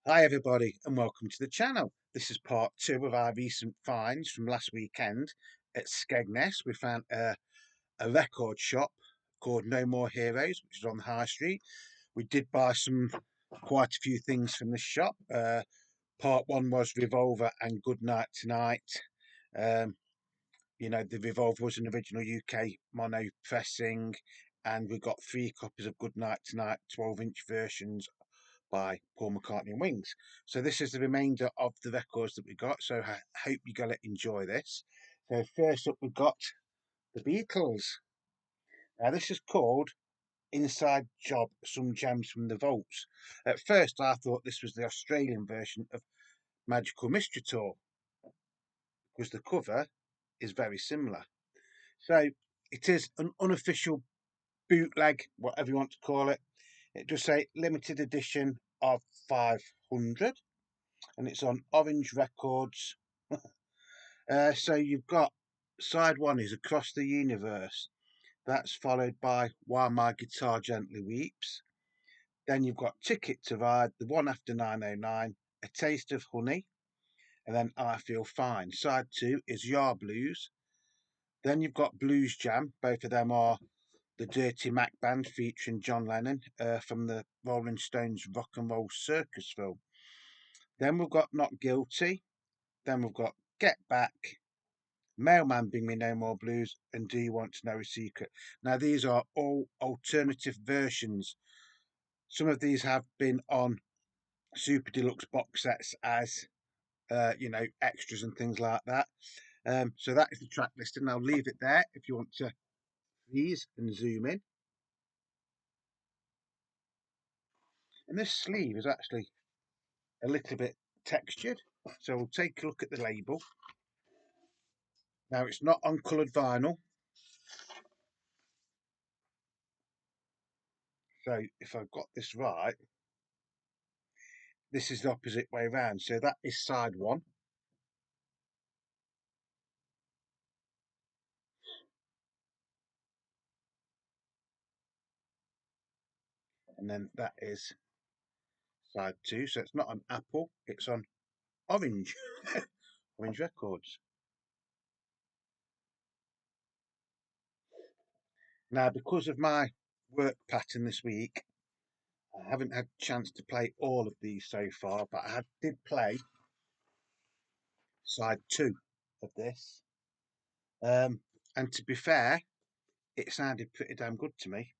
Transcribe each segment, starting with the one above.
Hi everybody and welcome to the channel. This is part 2 of our recent finds from last weekend at Skegness. We found a record shop called No More Heroes, which is on the high street. We did buy quite a few things from the shop. Part 1 was Revolver and Good Night Tonight. Um, the Revolver was an original UK mono pressing, and we got 3 copies of Good Night Tonight 12-inch versions by Paul McCartney and Wings. So this is the remainder of the records that we got. So I hope you're going to enjoy this. So first up we've got the Beatles. Now this is called Inside Job, Some Gems from the Vaults. At first I thought this was the Australian version of Magical Mystery Tour because the cover is very similar. So it is an unofficial bootleg, whatever you want to call it. It does say limited edition of 500, and it's on Orange Records. So you've got side 1 is Across the Universe. That's followed by While My Guitar Gently Weeps. Then you've got Ticket to Ride, the one after 909, A Taste of Honey, and then I Feel Fine. Side 2 is Yar Blues. Then you've got Blues Jam. Both of them are the Dirty Mac Band featuring John Lennon from the Rolling Stones Rock and Roll Circus film. Then we've got Not Guilty. Then we've got Get Back, Mailman Bring Me No More Blues, and Do You Want to Know a Secret? Now, these are all alternative versions. Some of these have been on super deluxe box sets as, extras and things like that. So that is the track list, and I'll leave it there if you want to freeze and zoom in. And this sleeve is actually a little bit textured. So we'll take a look at the label. Now, it's not on coloured vinyl. So if I've got this right, this is the opposite way around. So that is side 1. And then that is side 2. So it's not on Apple, it's on Orange. Orange Records. Now, because of my work pattern this week, I haven't had a chance to play all of these so far, but did play side 2 of this. And to be fair, it sounded pretty damn good to me.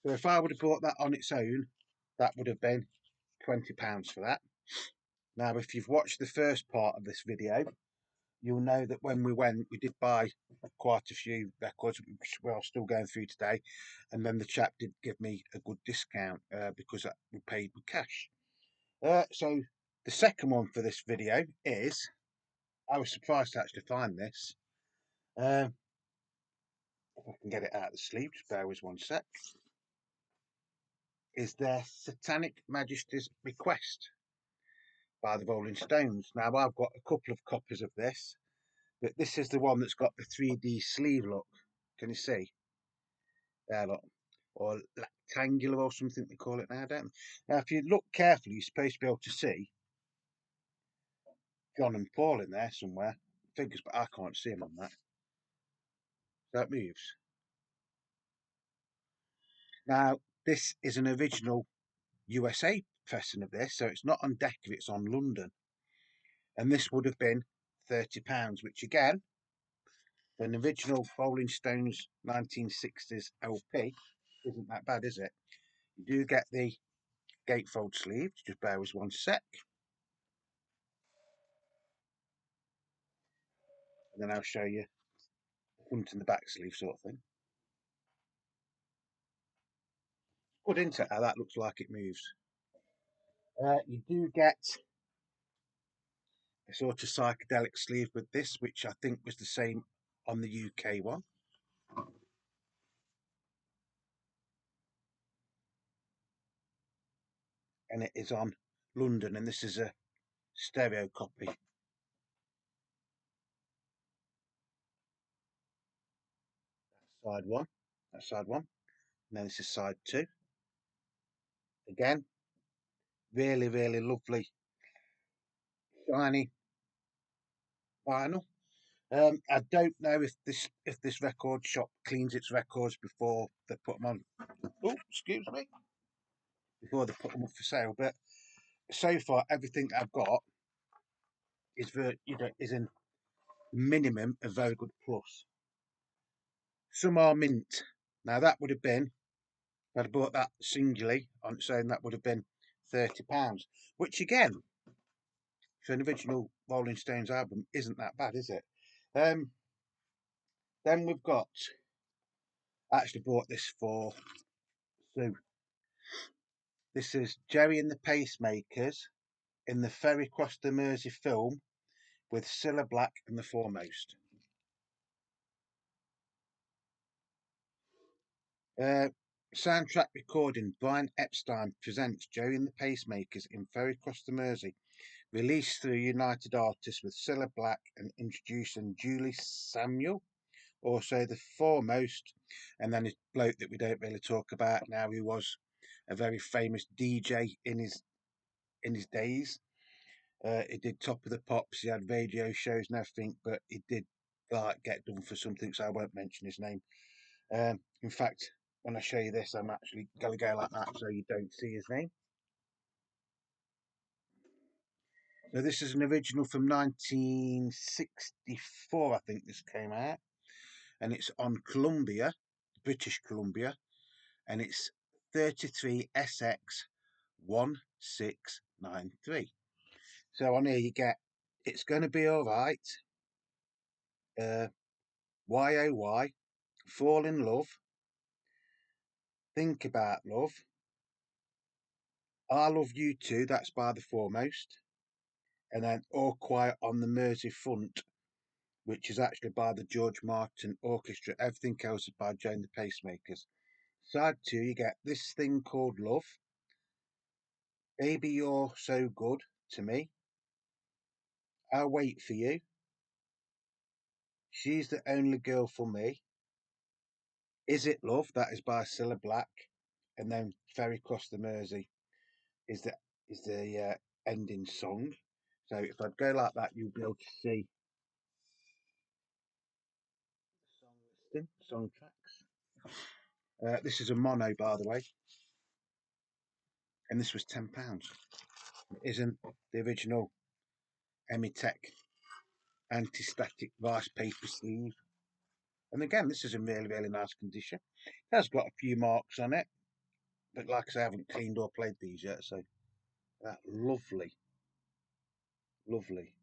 So if I would have bought that on its own, that would have been £20 for that. Now, if you've watched the first part of this video, you'll know that when we went, we did buy quite a few records, which we're still going through today. And then the chap did give me a good discount because we paid with cash. So the second one for this video is, I was surprised to actually find this. If I can get it out of the sleeve, just bear with 1 sec. Is their Satanic Majesty's Request by the Rolling Stones. Now, I've got a couple of copies of this, but this is the one that's got the 3D sleeve look. Can you see? There, look. Or rectangular or something they call it now, don't they? Now, if you look carefully, you're supposed to be able to see John and Paul in there somewhere. Figures, but I can't see them on that. That moves. Now, this is an original USA pressing of this, so it's not on Decca, it's on London. And this would have been £30, which again, for an original Rolling Stones 1960s LP, isn't that bad, is it? You do get the gatefold sleeve, just bear with 1 sec. And then I'll show you the front and the back sleeve sort of thing. Good, isn't it, how that looks like it moves? You do get a sort of psychedelic sleeve with this, which I think was the same on the UK one. And it is on London, and this is a stereo copy. That's side 1. That's side 1. And then this is side 2. Again, Really, really lovely, shiny vinyl. I don't know if this record shop cleans its records before they put them on. Oh, excuse me, before they put them up for sale. But so far, everything I've got is is in minimum a very good plus. Some are mint. Now that would have been, if I'd bought that singly on its own, that would have been £30, which again, for an original Rolling Stones album, isn't that bad, is it? Um, then we've got, I actually bought this for Sue. This is Gerry and the Pacemakers in the Ferry Cross the Mersey film with Cilla Black and the Foremost. Uh, Soundtrack recording Brian Epstein presents Gerry and the Pacemakers in Ferry Cross the Mersey, released through United Artists with Cilla Black and introducing Julie Samuel, also the Foremost, and then this bloke that we don't really talk about now, who was a very famous DJ in his days. He did Top of the Pops. He had radio shows and everything, but he did like get done for something, so I won't mention his name. In fact, when I show you this, I'm actually going to go like that so you don't see his name. So this is an original from 1964, I think this came out, and it's on Columbia, British Columbia, and it's 33SX 1693. So on here you get It's Gonna Be Alright, Why Oh Why, Fall in Love, Think About Love, I Love You Too, that's by the Foremost, and then All Quiet on the Mersey Front, which is actually by the George Martin Orchestra. Everything else is by Joan the Pacemakers. Side two, you get This Thing Called Love, Baby You're So Good to Me, I'll Wait for You, She's the Only Girl for Me, Is It Love, that is by Cilla Black, and then Ferry Cross the Mersey is the ending song. So if I'd go like that, you'll be able to see song listing, song tracks. This is a mono, by the way, and this was £10. It isn't the original Emitech anti-static rice paper sleeve. And again, this is in really, really nice condition. It has got a few marks on it, but like I say, I haven't cleaned or played these yet. So that lovely, lovely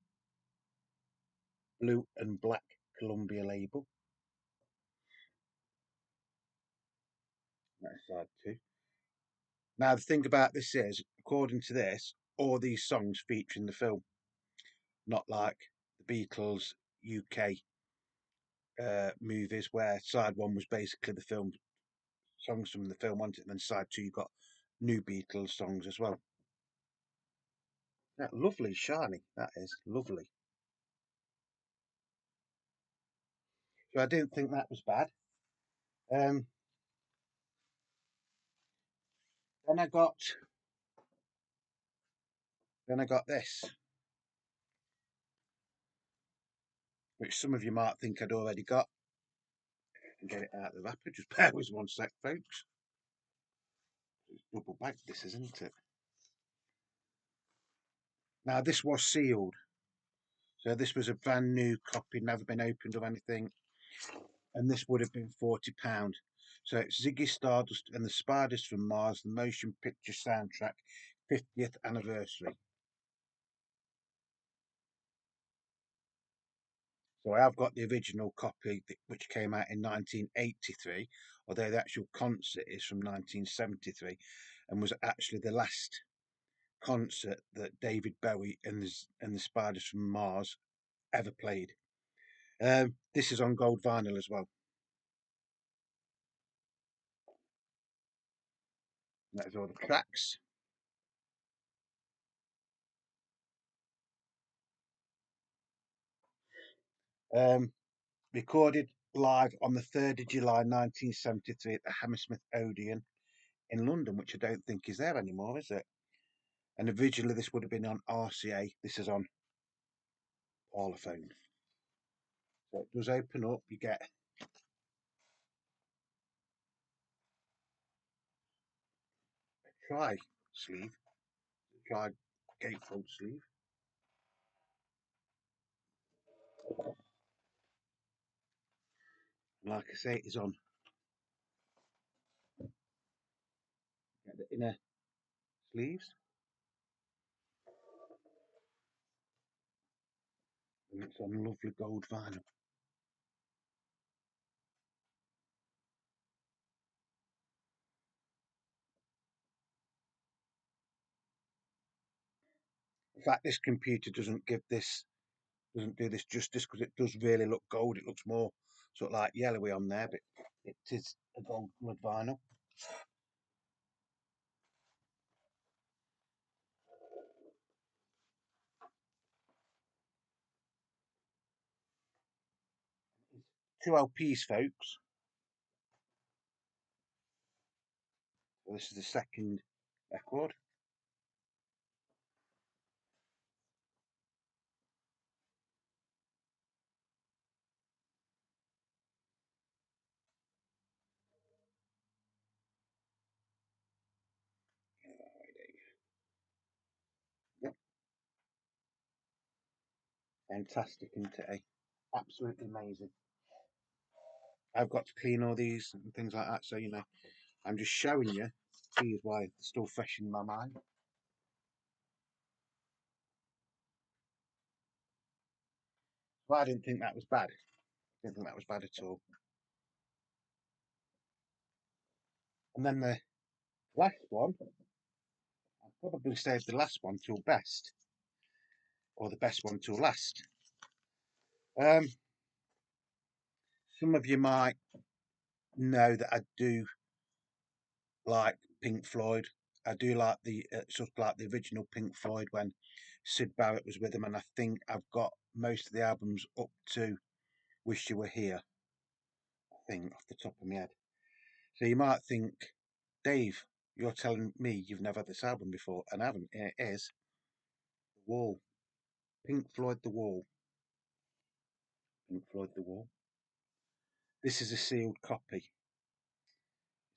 blue and black Columbia label. That's side two. Now, the thing about this is, according to this, all these songs feature in the film, not like the Beatles UK movies, where side one was basically the film songs from the film, wasn't it? And then side two, you got new Beatles songs as well. That lovely, shiny. That is lovely. So I didn't think that was bad. Um, then I got this, which some of you might think I'd already got. And get it out of the wrapper. Just bear with 1 sec, folks. It's double bagged, this, isn't it? Now this was sealed, so this was a brand new copy, never been opened or anything, and this would have been £40. So it's Ziggy Stardust and the Spiders from Mars, the motion picture soundtrack, 50th anniversary. So I have got the original copy, which came out in 1983, although the actual concert is from 1973, and was actually the last concert that David Bowie and the Spiders from Mars ever played. This is on gold vinyl as well. That's all the tracks. Um, Recorded live on the 3rd of July 1973 at the Hammersmith Odeon in London, which I don't think is there anymore, is it? And originally this would have been on RCA. This is on Parlophone. So it does open up. You get a tri sleeve, tri gatefold sleeve. And like I say, it is on the inner sleeves. And it's on lovely gold vinyl. In fact, this computer doesn't do this justice because it does really look gold. It looks more sort of like yellowy on there, but it is a gold coloured vinyl. Two LPs, folks. So this is the second record. Yep. Fantastic, isn't it? Absolutely amazing. I've got to clean all these and things like that, so you know, I'm just showing you. Here's why it's still fresh in my mind. Well, I didn't think that was bad. I didn't think that was bad at all. And then the last one, I'll probably save the last one till best, or the best one till last. Um, some of you might know that I do like Pink Floyd. I do like the sort of like the original Pink Floyd when Sid Barrett was with them, and I think I've got most of the albums up to "Wish You Were Here." I think off the top of my head. So you might think, Dave, you're telling me you've never had this album before, and I haven't. It is The Wall, Pink Floyd The Wall, Pink Floyd The Wall. This is a sealed copy. It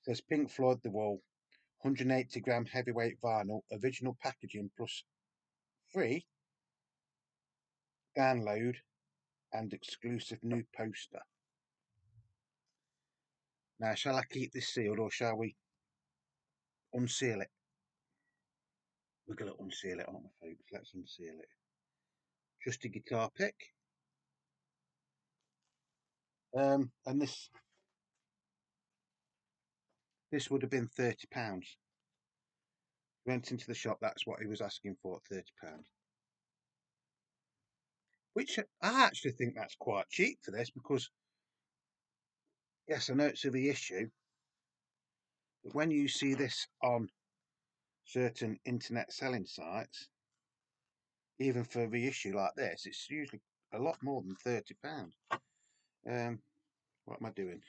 says Pink Floyd The Wall, 180-gram heavyweight vinyl, original packaging plus free download and exclusive new poster. Now, shall I keep this sealed or shall we unseal it? We're going to unseal it, aren't we, folks? Let's unseal it. Just a guitar pick. And this would have been £30. Went into the shop, that's what he was asking for, £30. Which I actually think that's quite cheap for this because, yes, I know it's a reissue, but when you see this on certain internet selling sites, even for a reissue like this, it's usually a lot more than £30. What am I doing?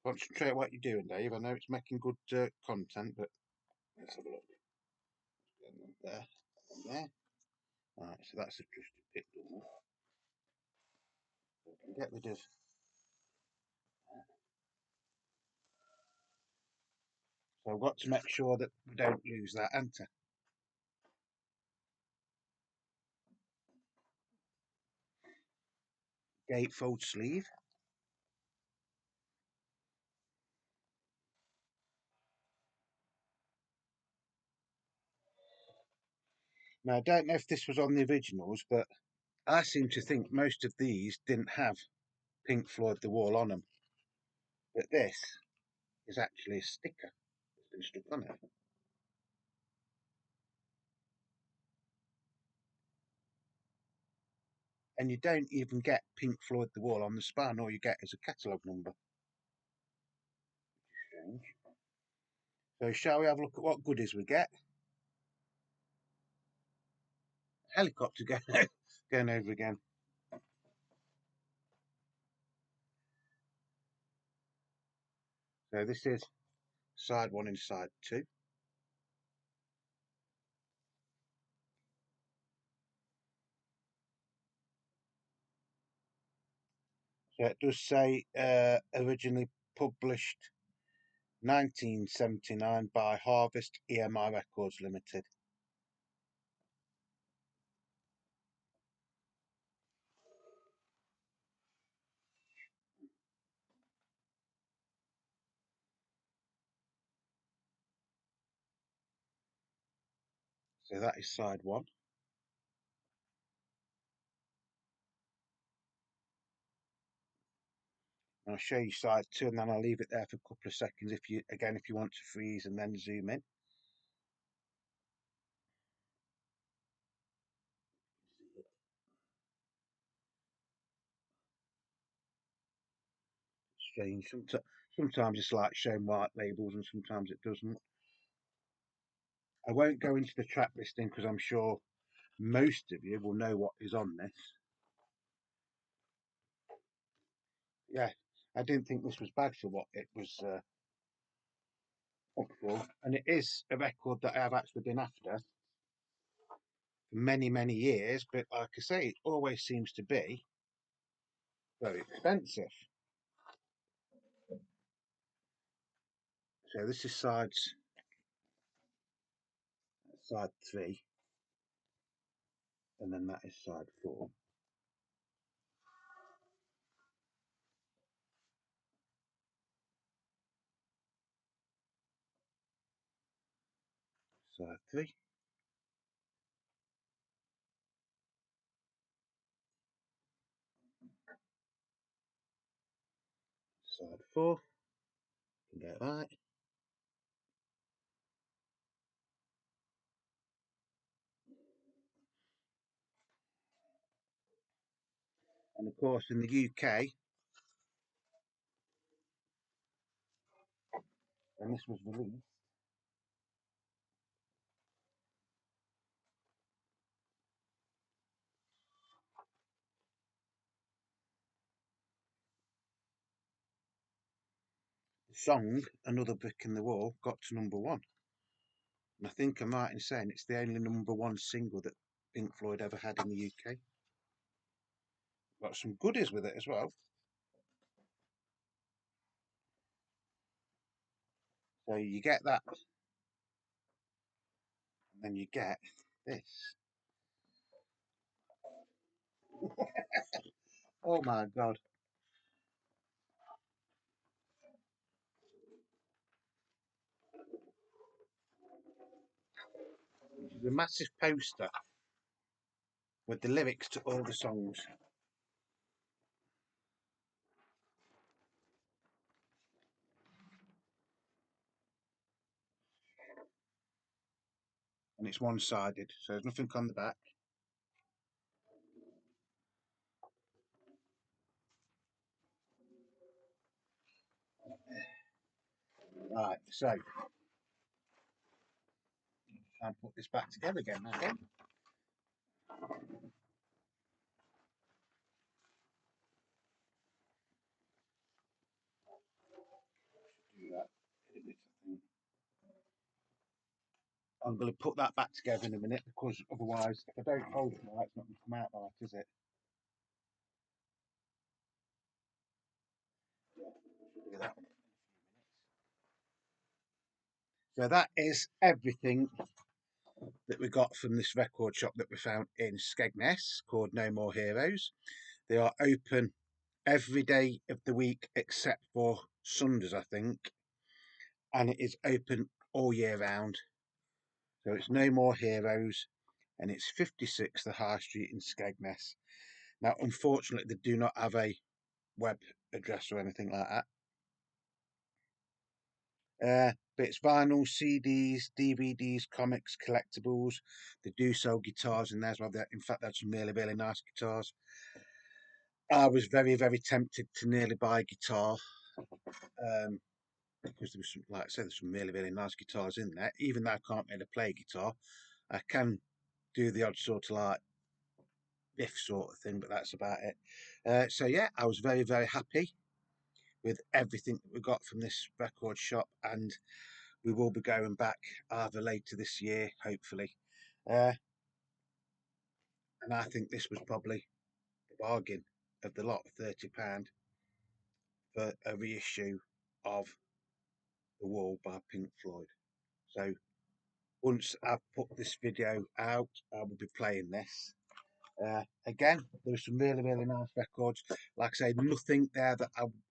Concentrate what you're doing, Dave. I know it's making good content, but let's have a look. There, there. Right, so that's just a bit done. We can get rid of that. So I've got to make sure that we don't lose that enter. Gatefold sleeve. Now I don't know if this was on the originals, but I seem to think most of these didn't have Pink Floyd The Wall on them. But this is actually a sticker that's been stuck on it. And you don't even get Pink Floyd The Wall on the spine, all you get is a catalogue number. Strange. So shall we have a look at what goodies we get? Helicopter going over again. So this is side one and side two. So it does say originally published 1979 by Harvest EMI Records Limited. So that is side one. I'll show you side two, and then I'll leave it there for a couple of seconds if you want to freeze and then zoom in. Strange. Sometimes it's like showing white labels and sometimes it doesn't. I won't go into the track listing because I'm sure most of you will know what is on this. Yeah, I didn't think this was bad for what it was up for, and it is a record that I have actually been after for many, many years, but like I say, it always seems to be very expensive. So this is side three, and then that is side four. Side three, side four, you can get that. And of course, in the UK, when this was released, the song "Another Brick in the Wall" got to #1. And I think I'm right in saying it's the only #1 single that Pink Floyd ever had in the UK. Got some goodies with it as well. So you get that, and then you get this. Oh my god. It's a massive poster with the lyrics to all the songs. And it's one-sided, so there's nothing on the back. Right, so try and put this back together again, okay? Do that. I'm going to put that back together in a minute because otherwise, if I don't hold it right, it's not going to come out right, is it? Yeah, do that. So that is everything that we got from this record shop that we found in Skegness called No More Heroes. They are open every day of the week except for Sundays, I think, and it is open all year round. So it's No More Heroes, and it's 56 the High Street in Skegness. Now, unfortunately, they do not have a web address or anything like that. But it's vinyl, CDs, DVDs, comics, collectibles. They do sell guitars in there as well. In fact, that's some really, really nice guitars. I was very, very tempted to nearly buy a guitar because there was some, like I said, there's some really, really nice guitars in there. Even though I can't really play guitar, I can do the odd sort of like riff sort of thing, but that's about it. So yeah, I was very, very happy with everything that we got from this record shop, and we will be going back either later this year, hopefully. Uh, and I think this was probably the bargain of the lot, £30. for a reissue of The Wall by Pink Floyd. So once I've put this video out, I will be playing this. Again, there are some really nice records. Like I say, nothing there that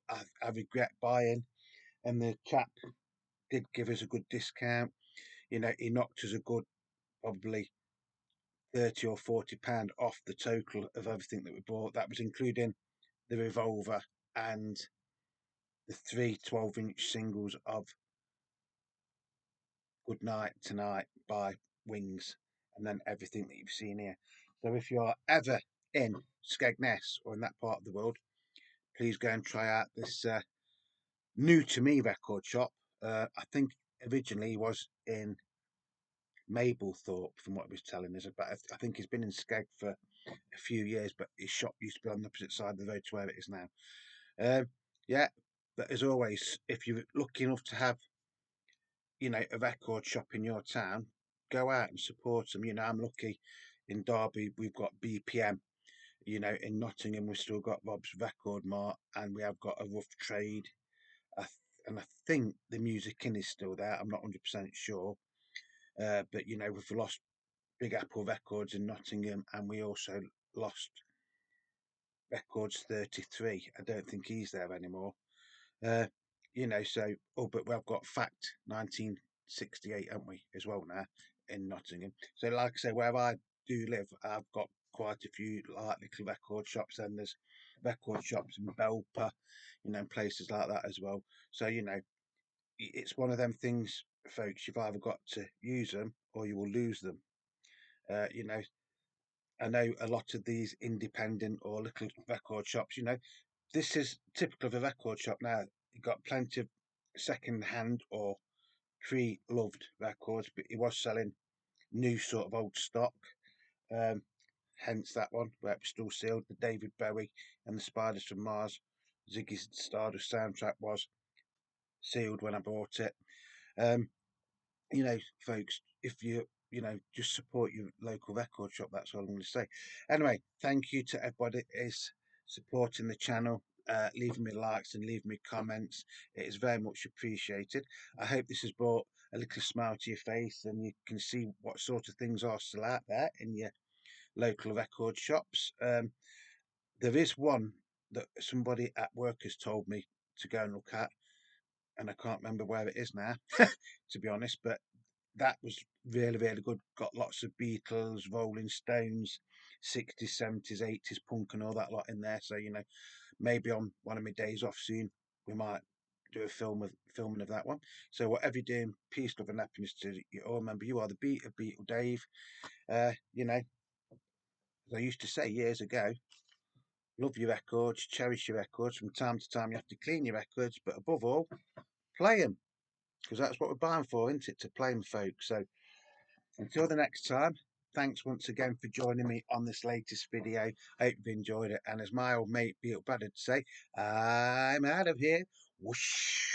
I regret buying. And the chap did give us a good discount. You know, he knocked us a good probably 30 or 40 pound off the total of everything that we bought. That was including the Revolver and the three 12-inch singles of Good Night Tonight by Wings, and then everything that you've seen here. So if you are ever in Skegness or in that part of the world, please go and try out this new to me record shop. I think originally he was in Mablethorpe, from what he was telling us, but I think he's been in Skeg for a few years, but his shop used to be on the opposite side of the road to where it is now. Yeah, but as always, if you're lucky enough to have, you know, a record shop in your town, go out and support them. You know, I'm lucky in Derby, we've got BPM. You know, in Nottingham, we've still got Rob's Record Mart, and we have got a Rough Trade. And I think the Music Inn is still there. I'm not 100% sure. But, you know, we've lost Big Apple Records in Nottingham, and we also lost Records 33. I don't think he's there anymore. Uh, you know, so, oh, but we've got Fact 1968, haven't we, as well now in Nottingham. So, like I say, where I do live, I've got quite a few like little record shops, and there's record shops in Belper, you know, places like that as well. So, you know, it's one of them things, folks. You've either got to use them or you will lose them. You know, I know a lot of these independent or little record shops, you know, this is typical of a record shop now. You've got plenty of second hand or pre-loved records, but he was selling new sort of old stock. Um, Hence that one where it was still sealed. The David Bowie and the Spiders from Mars, Ziggy Stardust soundtrack was sealed when I bought it. Um, you know, folks, if you know, just support your local record shop. That's all I'm going to say. Anyway, thank you to everybody that is supporting the channel, leaving me likes and leaving me comments. It is very much appreciated. I hope this has brought a little smile to your face, and you can see what sort of things are still out there in your local record shops. There is one that somebody at work has told me to go and look at, and I can't remember where it is now, to be honest, but that was really good. Got lots of Beatles, Rolling Stones, 60s, 70s, 80s punk and all that lot in there. So, you know, maybe on one of my days off soon, we might do a filming of that one. So whatever you're doing, peace, love and happiness to you all. Remember, you are the beat of Beatle Dave. You know, as I used to say years ago, love your records, cherish your records. From time to time, you have to clean your records, but above all, play them, because that's what we're buying for, isn't it? To play them, folks. So until the next time, thanks once again for joining me on this latest video. I hope you've enjoyed it. And as my old mate Beatles would say, I'm out of here. Whoosh.